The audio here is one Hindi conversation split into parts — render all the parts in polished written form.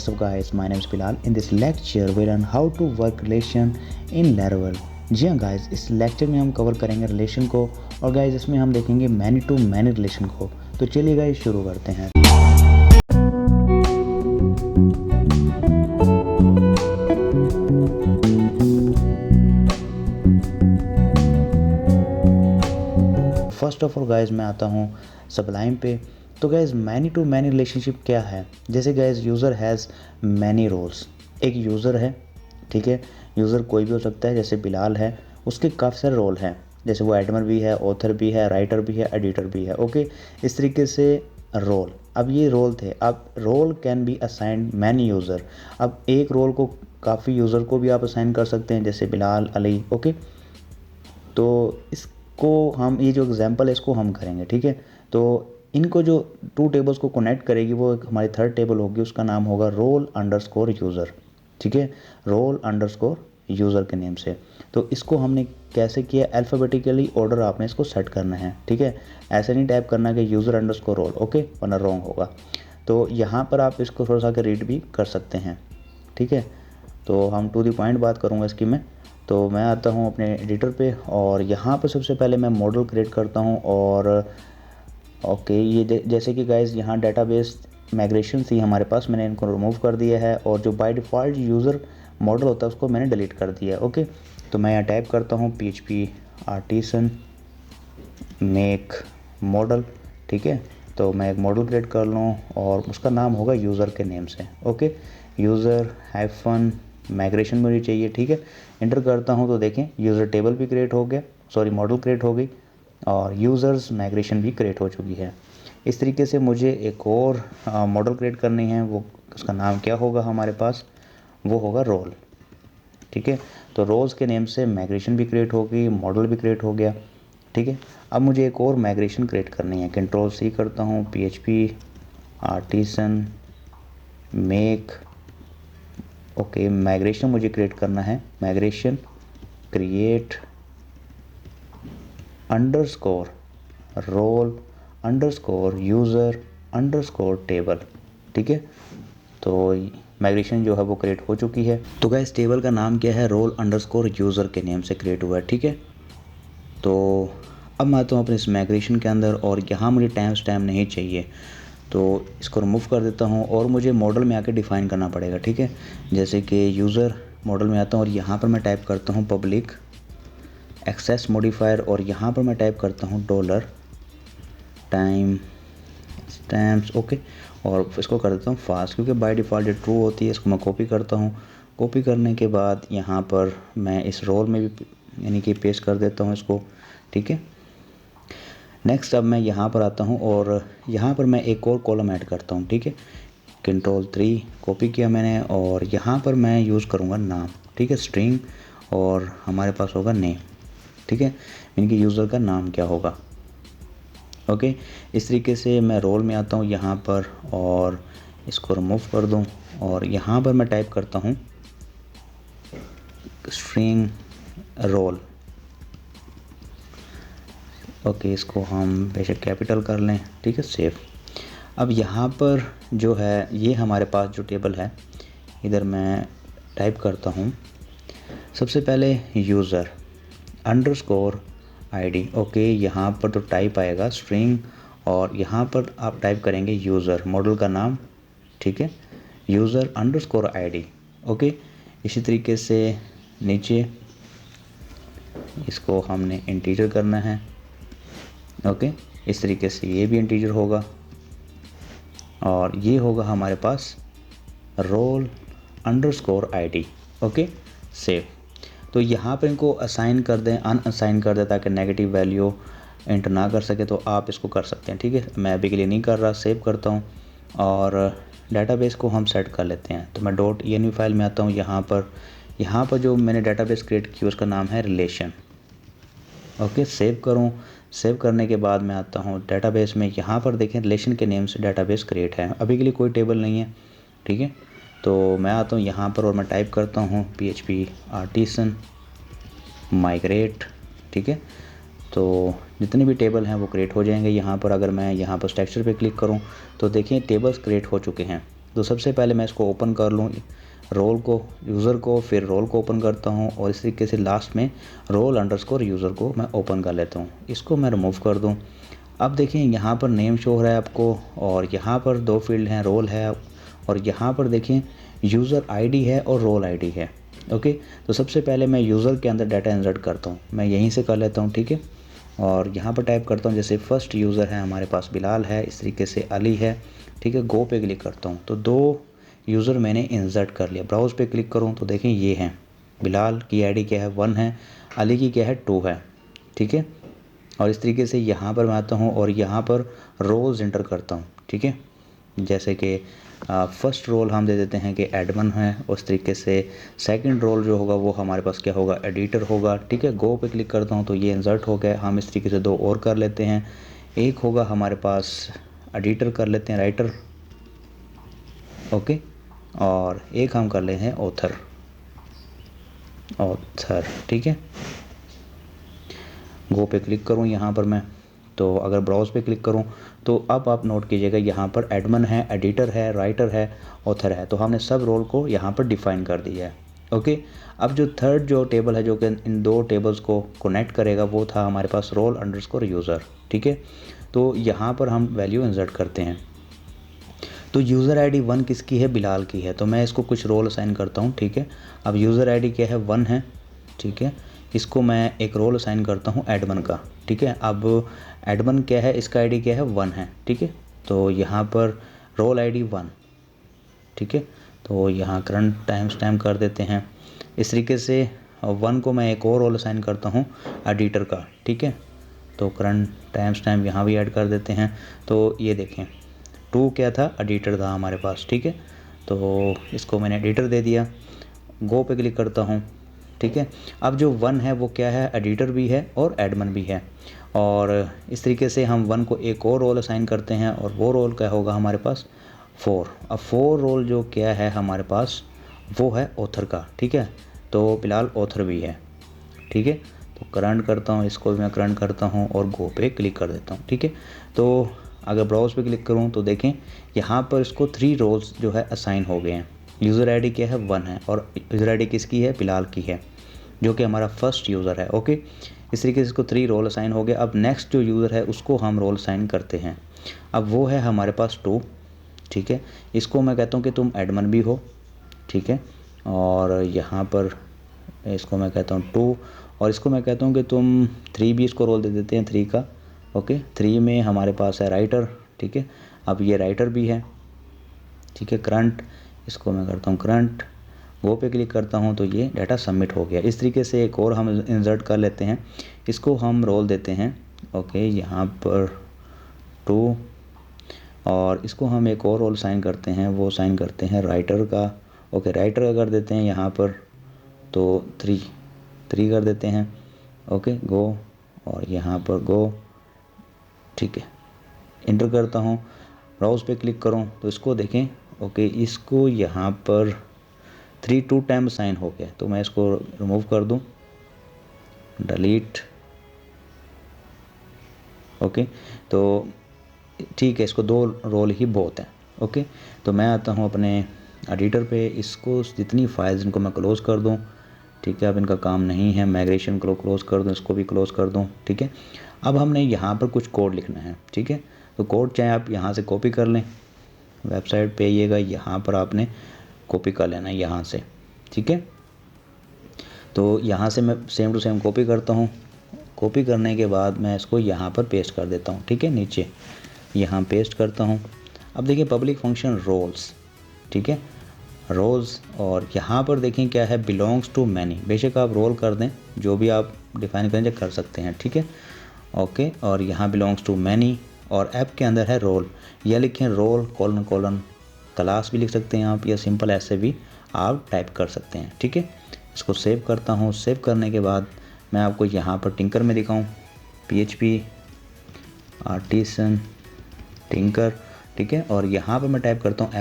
what's up guys, my name is Bilal. In this lecture we learn how to work relation in Laravel. जी हाँ गाइस, इस लेक्चर में हम कवर करेंगे रिलेशन को और गाइस इसमें हम देखेंगे मैनी टू मैनी रिलेशन को। तो चलिए गाइस शुरू करते हैं। फर्स्ट ऑफ ऑल गाइस मैं आता हूँ सबलाइम पे। तो guys many to many relationship क्या है? जैसे guys user has many roles. एक यूज़र है, ठीक है, यूज़र कोई भी हो सकता है, जैसे बिलाल है, उसके काफ़ी सारे रोल हैं, जैसे वो एडमर भी है, ऑथर भी है, राइटर भी है, एडिटर भी है। ओके, इस तरीके से रोल। अब ये रोल थे, अब role can be assigned many user. अब एक रोल को काफ़ी यूज़र को भी आप असाइन कर सकते हैं, जैसे बिलाल, अली। ओके, तो इसको हम, ये जो एग्जांपल है इसको हम करेंगे, ठीक है। तो इनको जो टू टेबल्स को कनेक्ट करेगी वो एक हमारी थर्ड टेबल होगी, उसका नाम होगा रोल अंडरस्कोर यूज़र, ठीक है, रोल अंडरस्कोर यूज़र के नेम से। तो इसको हमने कैसे किया? अल्फ़ाबेटिकली ऑर्डर आपने इसको सेट करना है, ठीक है। ऐसे नहीं टाइप करना कि यूज़र अंडरस्कोर रोल, ओके, वरना रॉन्ग होगा। तो यहाँ पर आप इसको थोड़ा सा रीड भी कर सकते हैं, ठीक है। तो हम टू द पॉइंट बात करूँगा इसकी मैं। तो मैं आता हूँ अपने एडिटर पे और यहाँ पर सबसे पहले मैं मॉडल क्रिएट करता हूँ और ओके, ये जैसे कि गाइस यहाँ डेटाबेस माइग्रेशन थी हमारे पास, मैंने इनको रिमूव कर दिया है और जो बाय डिफ़ॉल्ट यूज़र मॉडल होता है उसको मैंने डिलीट कर दिया है। ओके, तो मैं यहाँ टाइप करता हूँ PHP आर्टिसन मेक मॉडल, ठीक है। तो मैं एक मॉडल क्रिएट कर लूँ और उसका नाम होगा यूज़र के नेम से। ओके, यूज़र हाइफन माइग्रेशन मुझे चाहिए, ठीक है। इंटर करता हूँ तो देखें यूज़र टेबल भी क्रिएट हो गया, सॉरी मॉडल क्रिएट हो गई और यूज़र्स माइग्रेशन भी क्रिएट हो चुकी है। इस तरीके से मुझे एक और मॉडल क्रिएट करनी है, वो उसका नाम क्या होगा हमारे पास? वो होगा रोल, ठीक है। तो रोल्स के नेम से माइग्रेशन भी क्रिएट हो गई, मॉडल भी क्रिएट हो गया, ठीक है। अब मुझे एक और माइग्रेशन क्रिएट करनी है, Ctrl+C करता हूँ, PHP artisan make, okay, migration मुझे क्रिएट करना है, migration create underscore role underscore user underscore table, ठीक है। तो माइग्रेशन जो है वो क्रिएट हो चुकी है। तो गाइस टेबल का नाम क्या है? रोल अंडरस्कोर यूज़र के नेम से क्रिएट हुआ है, ठीक है। तो अब मैं आता हूँ अपने इस माइग्रेशन के अंदर और यहाँ मुझे टाइम स्टैम्प नहीं चाहिए, तो इसको रिमूव कर देता हूँ और मुझे मॉडल में आके डिफ़ाइन करना पड़ेगा, ठीक है। जैसे कि यूज़र मॉडल में आता हूँ और यहाँ पर मैं टाइप करता हूँ पब्लिक एक्सेस मॉडिफायर और यहाँ पर मैं टाइप करता हूँ डॉलर टाइम स्टैम्प्स, ओके, और इसको कर देता हूँ फास्ट, क्योंकि बाय डिफ़ॉल्ट ये ट्रू होती है। इसको मैं कॉपी करता हूँ, कॉपी करने के बाद यहाँ पर मैं इस रोल में भी यानी कि पेस्ट कर देता हूँ इसको, ठीक है। नेक्स्ट अब मैं यहाँ पर आता हूँ और यहाँ पर मैं एक और कॉलम ऐड करता हूँ, ठीक है। Ctrl+3 कॉपी किया मैंने और यहाँ पर मैं यूज़ करूँगा नाम, ठीक है, स्ट्रिंग, और हमारे पास होगा नेम, ठीक है, यानी कि यूज़र का नाम क्या होगा। ओके, इस तरीके से मैं रोल में आता हूँ यहाँ पर और इसको रिमूव कर दूँ और यहाँ पर मैं टाइप करता हूँ स्ट्रिंग रोल। ओके, इसको हम बेशक कैपिटल कर लें, ठीक है, सेव। अब यहाँ पर जो है ये हमारे पास जो टेबल है, इधर मैं टाइप करता हूँ सबसे पहले यूज़र अंडरस्कोर ID। ओके, यहाँ पर तो टाइप आएगा स्ट्रिंग और यहाँ पर आप टाइप करेंगे यूज़र, मॉडल का नाम, ठीक है, यूज़र अंडरस्कोर ID। ओके, इसी तरीके से नीचे इसको हमने इंटीजर करना है। ओके, इस तरीके से ये भी इंटीजर होगा और ये होगा हमारे पास roll underscore ID। Okay, save. तो यहाँ पर इनको असाइन कर दें, अनअसाइन कर दें, ताकि नेगेटिव वैल्यू एंटर ना कर सके, तो आप इसको कर सकते हैं, ठीक है। मैं अभी के लिए नहीं कर रहा, सेव करता हूँ और डेटाबेस को हम सेट कर लेते हैं। तो मैं .env फाइल में आता हूँ, यहाँ पर जो मैंने डेटाबेस क्रिएट की उसका नाम है रिलेशन। ओके, सेव करूँ, सेव करने के बाद मैं आता हूँ डेटाबेस में, यहाँ पर देखें रिलेशन के नेम से डेटाबेस क्रिएट है, अभी के लिए कोई टेबल नहीं है, ठीक है। तो मैं आता हूँ यहाँ पर और मैं टाइप करता हूँ PHP आर्टिसन माइग्रेट, ठीक है। तो जितने भी टेबल हैं वो क्रिएट हो जाएंगे यहाँ पर। अगर मैं यहाँ पर स्ट्रक्चर पे क्लिक करूँ तो देखिए टेबल्स क्रिएट हो चुके हैं, तो सबसे पहले मैं इसको ओपन कर लूँ, रोल को, यूज़र को, फिर रोल को ओपन करता हूँ और इस तरीके से लास्ट में रोल अंडरस्कोर यूज़र को मैं ओपन कर लेता हूँ। इसको मैं रिमूव कर दूँ। अब देखिए यहाँ पर नेम शो हो रहा है आपको और यहाँ पर 2 फील्ड हैं, रोल है और यहाँ पर देखिए यूज़र आईडी है और रोल आईडी है। ओके, तो सबसे पहले मैं यूज़र के अंदर डाटा इंसर्ट करता हूँ, मैं यहीं से कर लेता हूँ, ठीक है। और यहाँ पर टाइप करता हूँ, जैसे फर्स्ट यूज़र है हमारे पास बिलाल है, इस तरीके से अली है, ठीक है। गो पे क्लिक करता हूँ तो 2 यूज़र मैंने इंसर्ट कर लिया। ब्राउज़ पे क्लिक करूँ तो देखें ये हैं, बिलाल की आईडी क्या है 1 है, अली की क्या है 2 है, ठीक है। और इस तरीके से यहाँ पर मैं आता हूँ और यहाँ पर रोल्स एंटर करता हूँ, ठीक है। जैसे कि फर्स्ट रोल हम दे देते हैं कि एडमिन है, उस तरीके से सेकंड रोल जो होगा वो हमारे पास क्या होगा, एडिटर होगा, ठीक है। गो पे क्लिक करता हूँ तो ये इंसर्ट हो गया। हम इस तरीके से 2 और कर लेते हैं। एक होगा हमारे पास एडिटर, कर लेते हैं राइटर, ओके, और एक हम कर ले हैं ऑथर, ठीक है। गो पे क्लिक करूँ यहाँ पर मैं, तो अगर ब्राउज़ पे क्लिक करूँ तो अब आप नोट कीजिएगा यहाँ पर एडमिन है, एडिटर है, राइटर है, ऑथर है, तो हमने सब रोल को यहाँ पर डिफ़ाइन कर दिया है। ओके, अब जो थर्ड जो टेबल है जो कि इन 2 टेबल्स को कनेक्ट करेगा वो था हमारे पास रोल अंडरस्कोर यूज़र, ठीक है। तो यहाँ पर हम वैल्यू इंसर्ट करते हैं। तो यूज़र आईडी 1 किसकी है, बिलाल की है, तो मैं इसको कुछ रोल असाइन करता हूँ, ठीक है। अब यूज़र आईडी क्या है 1 है, ठीक है। इसको मैं एक रोल असाइन करता हूँ एडमिन का, ठीक है। अब एडमिन क्या है, इसका आईडी क्या है 1 है, ठीक है। तो यहाँ पर रोल आईडी 1, ठीक है। तो यहाँ करंट टाइम स्टैम्प कर देते हैं। इस तरीके से 1 को मैं एक और रोल असाइन करता हूँ एडिटर का, ठीक है। तो करंट टाइम स्टैम्प यहाँ भी ऐड कर देते हैं। तो ये देखें 2 क्या था, एडिटर था हमारे पास, ठीक है। तो इसको मैंने एडिटर दे दिया। गो पे क्लिक करता हूँ, ठीक है। अब जो 1 है वो क्या है, एडिटर भी है और एडमिन भी है। और इस तरीके से हम 1 को एक और रोल असाइन करते हैं और वो रोल क्या होगा हमारे पास 4। अब 4 रोल जो क्या है हमारे पास वो है ऑथर का, ठीक है। तो फिलहाल ऑथर भी है, ठीक है। तो करंट करता हूँ, इसको भी मैं करंट करता हूँ और गो पे क्लिक कर देता हूँ, ठीक है। तो अगर ब्राउज़ पे क्लिक करूँ तो देखें यहाँ पर इसको 3 रोल्स जो है असाइन हो गए हैं। यूज़र आईडी क्या है 1 है और यूज़र आईडी किसकी है, बिलाल की है, जो कि हमारा फर्स्ट यूज़र है, ओके। इस तरीके से इसको 3 रोल असाइन हो गए। अब नेक्स्ट जो यूज़र है उसको हम रोल असाइन करते हैं। अब वो है हमारे पास 2, ठीक है। इसको मैं कहता हूँ कि तुम एडमिन भी हो, ठीक है। और यहाँ पर इसको मैं कहता हूँ 2 और इसको मैं कहता हूँ कि तुम 3 भी इसको रोल दे देते हैं 3 का, ओके। 3 में हमारे पास है राइटर, ठीक है। अब ये राइटर भी है, ठीक है। करंट, इसको मैं करता हूँ करंट, वो पे क्लिक करता हूँ तो ये डाटा सबमिट हो गया। इस तरीके से एक और हम इंसर्ट कर लेते हैं, इसको हम रोल देते हैं, ओके, यहाँ पर 2 और इसको हम एक और रोल साइन करते हैं, वो साइन करते हैं राइटर का, ओके। राइटर का कर देते हैं यहाँ पर तो 3 कर देते हैं, ओके। गो और यहाँ पर गो, ठीक है। इंटर करता हूँ, ब्राउज़ पे क्लिक करूँ तो इसको देखें, ओके। इसको यहाँ पर 3 2 टाइम साइन हो गया, तो मैं इसको रिमूव कर दूँ, डिलीट, ओके। तो ठीक है, इसको 2 रोल ही बहुत है, ओके। तो मैं आता हूँ अपने एडिटर पे, इसको जितनी फाइल्स इनको मैं क्लोज़ कर दूँ, ठीक है। अब इनका काम नहीं है, माइग्रेशन को क्लोज़ कर दूँ, इसको भी क्लोज़ कर दूँ, ठीक है। अब हमने यहाँ पर कुछ कोड लिखना है, ठीक है। तो कोड चाहे आप यहाँ से कॉपी कर लें, वेबसाइट पे आइएगा, यहाँ पर आपने कॉपी कर लेना है यहाँ से, ठीक है। तो यहाँ से मैं सेम टू सेम कॉपी करता हूँ। कॉपी करने के बाद मैं इसको यहाँ पर पेस्ट कर देता हूँ, ठीक है। नीचे यहाँ पेस्ट करता हूँ। अब देखिए पब्लिक फंक्शन रोल्स, ठीक है, रोल्स, और यहाँ पर देखें क्या है, बिलोंग्स टू मैनी। बेशक आप रोल कर दें, जो भी आप डिफाइन करें कर सकते हैं, ठीक है, ओके। और यहाँ बिलोंग्स टू मैनी और ऐप के अंदर है रोल, या लिखें रोल कोलन कोलन क्लास भी लिख सकते हैं आप, या सिंपल ऐसे भी आप टाइप कर सकते हैं, ठीक है। इसको सेव करता हूँ। सेव करने के बाद मैं आपको यहाँ पर टिंकर में दिखाऊँ, PHP आर्टिसन टिंकर, ठीक है। और यहाँ पर मैं टाइप करता हूँ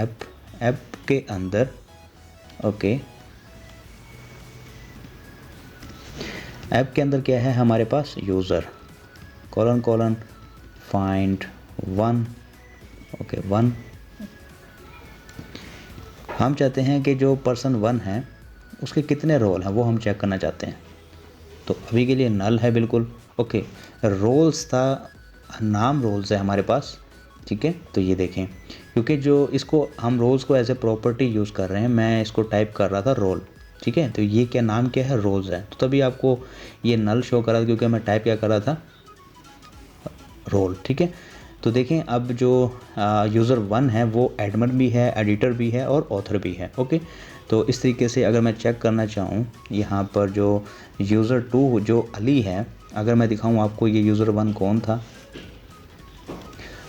ऐप के अंदर, ओके। ऐप के अंदर क्या है हमारे पास, user colon colon find 1, okay 1, हम चाहते हैं कि जो पर्सन 1 है उसके कितने रोल हैं वो हम चेक करना चाहते हैं। तो अभी के लिए नल है बिल्कुल। ओके, रोल्स था, नाम रोल्स है हमारे पास, ठीक है। तो ये देखें, क्योंकि जो इसको हम रोल्स को एज ए प्रॉपर्टी यूज़ कर रहे हैं, मैं इसको टाइप कर रहा था रोल, ठीक है। तो ये क्या नाम क्या है, रोल्स है। तो तभी आपको ये नल शो कर रहा था क्योंकि मैं टाइप क्या कर रहा था, रोल, ठीक है। तो देखें अब जो यूज़र 1 है वो एडमिन भी है, एडिटर भी है और ऑथर भी है। ओके, तो इस तरीके से अगर मैं चेक करना चाहूँ यहाँ पर जो यूज़र 2 जो अली है, अगर मैं दिखाऊँ आपको ये यूज़र 1 कौन था,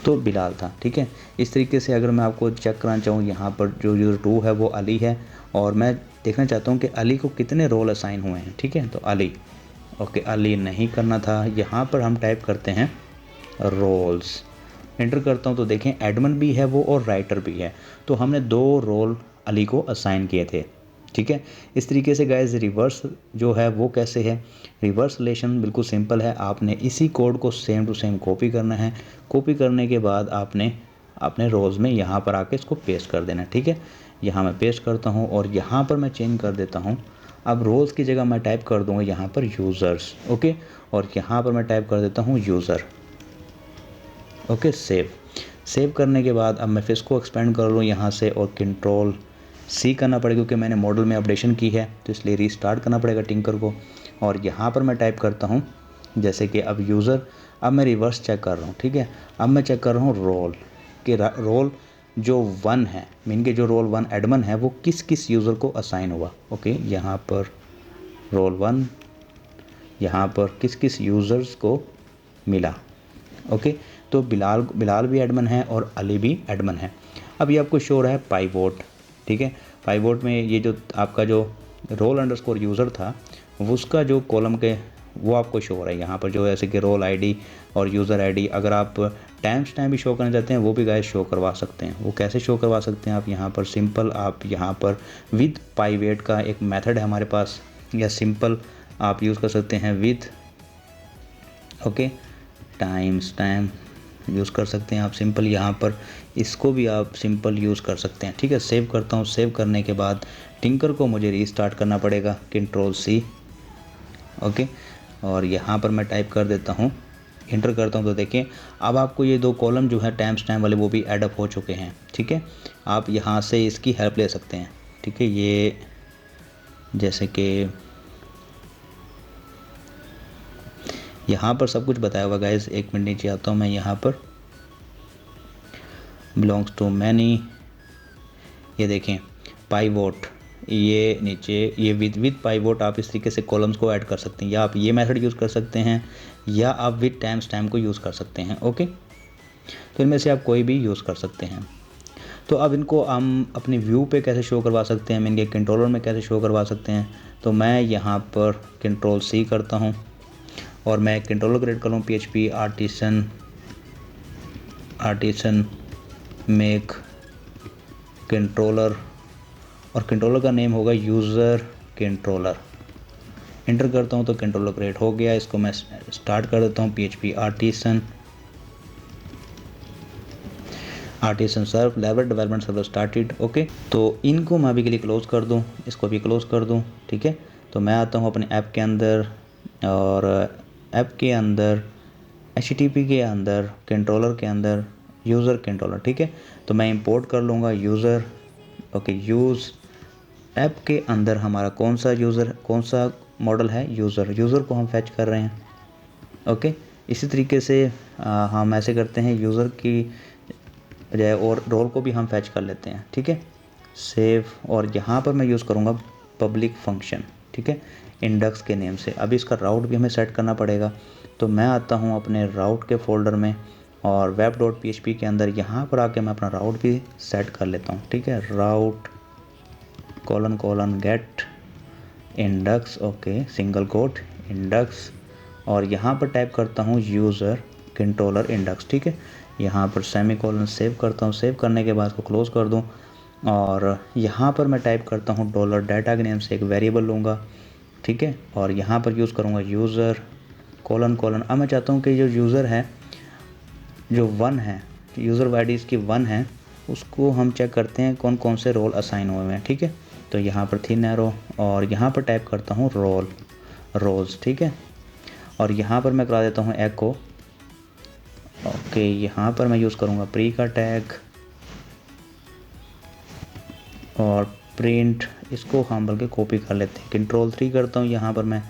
तो बिलाल था, ठीक है। इस तरीके से अगर मैं आपको चेक कराना चाहूँ यहाँ पर जो यूज़र 2 है वो अली है, और मैं देखना चाहता हूँ कि अली को कितने रोल असाइन हुए हैं, ठीक है। तो अली, ओके, अली नहीं करना था। यहाँ पर हम टाइप करते हैं रोल्स, एंटर करता हूँ तो देखें एडमिन भी है वो और राइटर भी है। तो हमने 2 रोल अली को असाइन किए थे, ठीक है। इस तरीके से गाइस रिवर्स जो है वो कैसे है, रिवर्स रिलेशन बिल्कुल सिंपल है। आपने इसी कोड को सेम टू सेम कॉपी करना है। कॉपी करने के बाद आपने अपने रोल्स में यहाँ पर आके इसको पेस्ट कर देना है, ठीक है। यहाँ मैं पेस्ट करता हूँ और यहाँ पर मैं चेंज कर देता हूँ। अब रोल्स की जगह मैं टाइप कर दूँगा यहाँ पर यूज़र्स, ओके, और यहाँ पर मैं टाइप कर देता हूँ यूज़र, ओके। सेव करने के बाद अब मैं फिर इसको एक्सपेंड कर लूँ यहाँ से और कंट्रोल C करना पड़ेगा क्योंकि मैंने मॉडल में अपडेशन की है, तो इसलिए रीस्टार्ट करना पड़ेगा टिंकर को। और यहाँ पर मैं टाइप करता हूँ जैसे कि अब यूज़र, अब मैं रिवर्स चेक कर रहा हूँ, ठीक है। अब मैं चेक कर रहा हूँ रोल कि रोल जो 1 है, मीन के जो रोल 1 एडमिन है वो किस किस यूज़र को असाइन हुआ। ओके, यहाँ पर रोल 1 यहाँ पर किस किस यूज़र्स को मिला। ओके, तो बिलाल भी एडमिन है और अली भी एडमिन है। अब ये आपको शो हो रहा है पाइवोट, ठीक है। पाइवोट में ये जो आपका जो रोल अंडरस्कोर यूज़र था उसका जो कॉलम के वो आपको शो हो रहा है यहाँ पर, जो ऐसे कि रोल आईडी और यूज़र आईडी। अगर आप टाइम स्टैम्प भी शो करना चाहते हैं वो भी गाइस शो करवा सकते हैं। वो कैसे शो करवा सकते हैं आप यहाँ पर सिंपल, आप यहाँ पर विद पाइवेट का एक मेथड है हमारे पास, या सिंपल आप यूज़ कर सकते हैं with, okay, time stamp use कर सकते हैं आप सिंपल। यहाँ पर इसको भी आप सिंपल यूज़ कर सकते हैं, ठीक है। सेव करता हूँ। सेव करने के बाद टिंकर को मुझे रीस्टार्ट करना पड़ेगा, कंट्रोल C, ओके। और यहाँ पर मैं टाइप कर देता हूँ, इंटर करता हूँ तो देखिए अब आपको ये 2 कॉलम जो है टाइम स्टैम्प वाले वो भी ऐड अप हो चुके हैं, ठीक है। आप यहाँ से इसकी हेल्प ले सकते हैं, ठीक है। ये जैसे कि यहाँ पर सब कुछ बताया हुआ गाइस, 1 मिनट नीचे आता हूँ मैं। यहाँ पर बिलोंग्स टू मैनी, ये देखें पाइवोट, ये नीचे ये विद पाइवोट आप इस तरीके से कॉलम्स को ऐड कर सकते हैं, या आप ये मेथड यूज़ कर सकते हैं, या आप विद टाइम स्टैम्प को यूज़ कर सकते हैं, ओके। तो इनमें से आप कोई भी यूज़ कर सकते हैं। तो अब इनको हम अपनी व्यू पे कैसे शो करवा सकते हैं, इनके कंट्रोलर में कैसे शो करवा सकते हैं। तो मैं यहाँ पर कंट्रोल C करता हूँ और मैं कंट्रोलर क्रिएट कर लूँ, PHP आर्टिसन मेक कंट्रोलर, और कंट्रोलर का नेम होगा यूज़र कंट्रोलर। इंटर करता हूँ तो कंट्रोलर क्रिएट हो गया। इसको मैं स्टार्ट कर देता हूँ, PHP artisan serve Laravel development server started, okay. तो इनको मैं अभी के लिए क्लोज़ कर दूँ, इसको भी क्लोज़ कर दूँ, ठीक है। तो मैं आता हूँ अपने ऐप के अंदर, और ऐप के अंदर HTTP के अंदर कंट्रोलर के अंदर यूज़र कंट्रोलर, ठीक है। तो मैं इंपोर्ट कर लूँगा यूज़र, ओके। यूज़ ऐप के अंदर हमारा कौन सा मॉडल है, यूज़र को हम फैच कर रहे हैं, ओके। इसी तरीके से हम ऐसे करते हैं यूज़र की बजाय, और रोल को भी हम फैच कर लेते हैं, ठीक है। सेव, और यहाँ पर मैं यूज़ करूँगा पब्लिक फंक्शन, ठीक है, इंडेक्स के नेम से। अभी इसका राउट भी हमें सेट करना पड़ेगा। तो मैं आता हूँ अपने राउट के फोल्डर में, और web.php के अंदर यहाँ पर आके मैं अपना राउट भी सेट कर लेता हूँ, ठीक है। राउट : gate index, okay, single quote index, और यहाँ पर टाइप करता हूँ यूज़र कंट्रोलर इंडेक्स, ठीक है। यहाँ पर सेमीकोलन सेव करता हूँ। सेव करने के बाद इसको क्लोज़ कर दूँ, और यहाँ पर मैं टाइप करता हूँ $डाटा के नेम से एक वेरिएबल लूँगा, ठीक है। और यहाँ पर यूज़ करूँगा यूज़र : अब मैं चाहता हूँ कि जो यूज़र है जो 1 है, यूज़र आईडी इसकी 1 है, उसको हम चेक करते हैं कौन कौन से रोल असाइन हुए हैं, ठीक है। तो यहाँ पर थिन एरो और यहाँ पर टाइप करता हूँ रोल्स, ठीक है। और यहाँ पर मैं करा देता हूँ एको। ओके, यहाँ पर मैं यूज़ करूँगा प्री का टैग और प्रिंट। इसको हम बल्कि कॉपी कर लेते हैं, Ctrl+3 करता हूँ यहाँ पर मैं,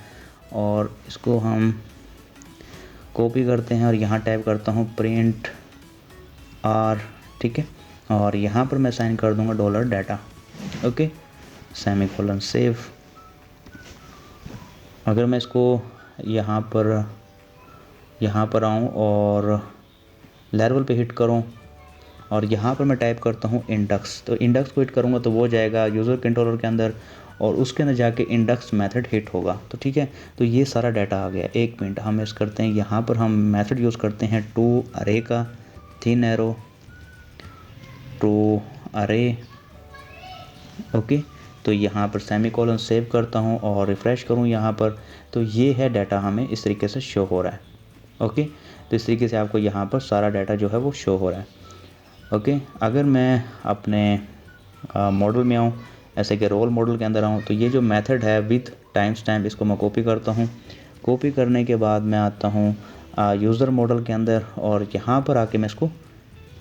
और इसको हम कॉपी करते हैं और यहाँ टाइप करता हूँ प्रिंट R, ठीक है। और यहाँ पर मैं साइन कर दूँगा $data, ओके, सेमीकोलन, सेव। अगर मैं इसको यहाँ पर आऊँ और लेवल पे हिट करूँ और यहाँ पर मैं टाइप करता हूँ इंडेक्स, तो इंडेक्स को हिट करूँगा तो वो जाएगा यूज़र कंट्रोलर के अंदर और उसके अंदर जाके इंडेक्स मेथड हिट होगा, तो ठीक है। तो ये सारा डाटा आ गया। एक मिनट, हम इस करते हैं, यहाँ पर हम मेथड यूज़ करते हैं टू अरे का, थिन एरो टू अरे, ओके। तो यहाँ पर सेमीकोलन सेव करता हूँ और रिफ़्रेश करूँ यहाँ पर, तो ये है डाटा हमें इस तरीके से शो हो रहा है, ओके। तो इस तरीके से आपको यहाँ पर सारा डाटा जो है वो शो हो रहा है, ओके। अगर मैं अपने मॉडल में आऊँ, ऐसे कि रोल मॉडल के अंदर आऊँ, तो ये जो मेथड है विद टाइम स्टैम्प, इसको मैं कॉपी करता हूँ। कॉपी करने के बाद मैं आता हूँ यूज़र मॉडल के अंदर और यहाँ पर आके मैं इसको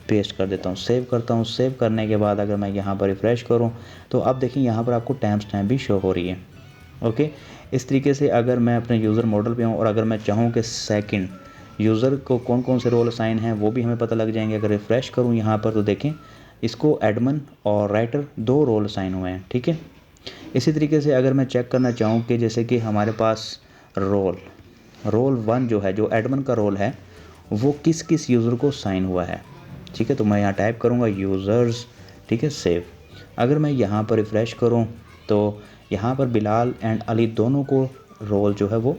पेस्ट कर देता हूँ, सेव करता हूँ। सेव करने के बाद अगर मैं यहाँ पर रिफ़्रेश करूँ तो अब देखिए यहाँ पर आपको टाइम स्टैम्प भी शो हो रही है, ओके। इस तरीके से अगर मैं अपने यूज़र मॉडल पे हूँ और अगर मैं चाहूँ कि सेकंड यूज़र को कौन कौन से रोल असाइन हैं वो भी हमें पता लग जाएंगे। अगर रिफ़्रेश करूँ यहाँ पर तो देखें इसको एडमिन और राइटर 2 रोल असाइन हुए हैं, ठीक है। इसी तरीके से अगर मैं चेक करना चाहूँ कि जैसे कि हमारे पास रोल 1 जो है, जो एडमिन का रोल है, वो किस किस यूज़र को साइन हुआ है, ठीक है। तो मैं यहाँ टाइप करूँगा यूज़र्स, ठीक है, सेव। अगर मैं यहाँ पर रिफ़्रेश करूँ तो यहाँ पर बिलाल एंड अली दोनों को रोल जो है वो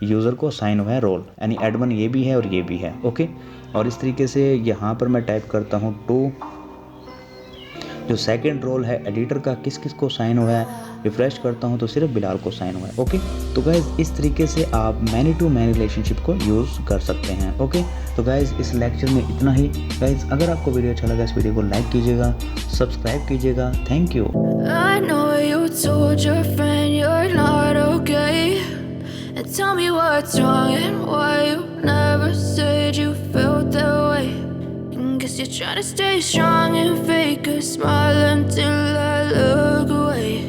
यूज़र को साइन हुआ है रोल, यानी एडमिन ये भी है और ये भी है, ओके। और इस तरीके से यहाँ पर मैं टाइप करता हूँ टू, जो सेकंड रोल है एडिटर का, किस किस को साइन हुआ है, रिफ़्रेश करता हूँ तो सिर्फ बिलाल को साइन हुआ है, ओके। तो गाइज़ इस तरीके से आप मैनी टू मैनी रिलेशनशिप को यूज़ कर सकते हैं, ओके। तो गाइज़ इस लेक्चर में इतना ही। गाइज़ अगर आपको वीडियो अच्छा लगा, इस वीडियो को लाइक कीजिएगा, सब्सक्राइब कीजिएगा। Thank you. I know you told your friend you're not okay, and tell me what's wrong and why you never said you felt that way. And guess you're trying to stay strong and fake a smile until I look away.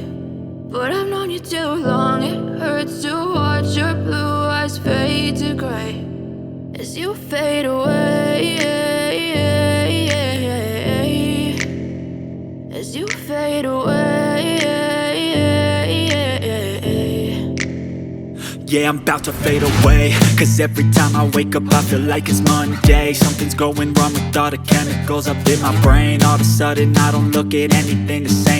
But I've known you too long, it hurts to watch your blue eyes fade to gray as you fade away, as you fade away. Yeah, I'm about to fade away, 'cause every time I wake up I feel like it's Monday. Something's going wrong with all the chemicals up in my brain. All of a sudden I don't look at anything the same.